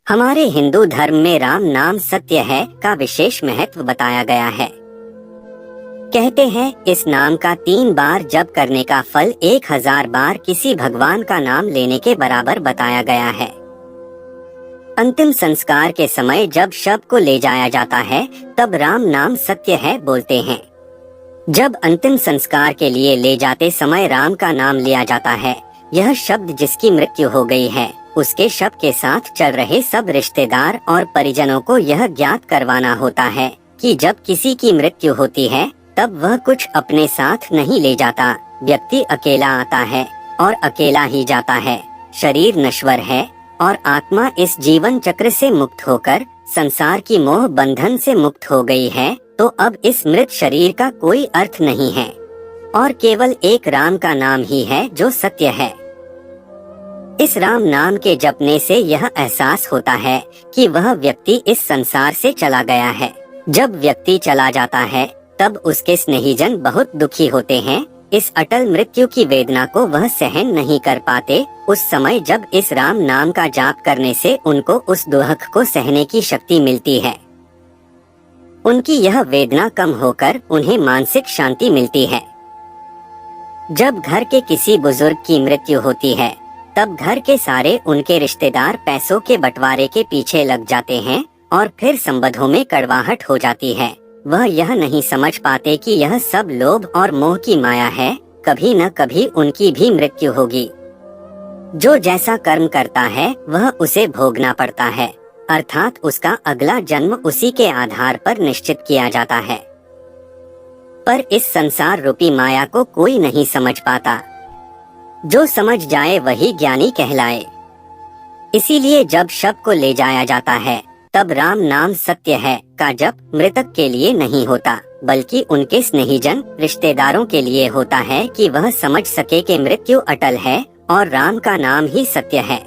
हमारे हिंदू धर्म में राम नाम सत्य है का विशेष महत्व बताया गया है। कहते हैं इस नाम का 3 बार जप करने का फल 1000 बार किसी भगवान का नाम लेने के बराबर बताया गया है। अंतिम संस्कार के समय जब शव को ले जाया जाता है तब राम नाम सत्य है बोलते हैं। जब अंतिम संस्कार के लिए ले जाते समय राम का नाम लिया जाता है, यह शब्द जिसकी मृत्यु हो गई है उसके शव के साथ चल रहे सब रिश्तेदार और परिजनों को यह ज्ञात करवाना होता है कि जब किसी की मृत्यु होती है तब वह कुछ अपने साथ नहीं ले जाता। व्यक्ति अकेला आता है और अकेला ही जाता है। शरीर नश्वर है और आत्मा इस जीवन चक्र से मुक्त होकर संसार की मोह बंधन से मुक्त हो गई है, तो अब इस मृत शरीर का कोई अर्थ नहीं है और केवल एक राम का नाम ही है जो सत्य है। इस राम नाम के जपने से यह एहसास होता है कि वह व्यक्ति इस संसार से चला गया है। जब व्यक्ति चला जाता है तब उसके स्नेहीजन बहुत दुखी होते हैं। इस अटल मृत्यु की वेदना को वह सहन नहीं कर पाते। उस समय जब इस राम नाम का जाप करने से उनको उस दुख को सहने की शक्ति मिलती है। उनकी यह वेदना कम होकर उन्हें मानसिक शांति मिलती है। जब घर के किसी बुजुर्ग की मृत्यु होती है तब घर के सारे उनके रिश्तेदार पैसों के बंटवारे के पीछे लग जाते हैं और फिर संबंधों में कड़वाहट हो जाती है। वह यह नहीं समझ पाते कि यह सब लोभ और मोह की माया है। कभी न कभी उनकी भी मृत्यु होगी। जो जैसा कर्म करता है वह उसे भोगना पड़ता है, अर्थात उसका अगला जन्म उसी के आधार पर निश्चित किया जाता है। पर इस संसार रूपी माया को कोई नहीं समझ पाता। जो समझ जाए वही ज्ञानी कहलाए। इसीलिए जब शव को ले जाया जाता है तब राम नाम सत्य है का जप मृतक के लिए नहीं होता, बल्कि उनके स्नेहीजन रिश्तेदारों के लिए होता है कि वह समझ सके कि मृत्यु अटल है और राम का नाम ही सत्य है।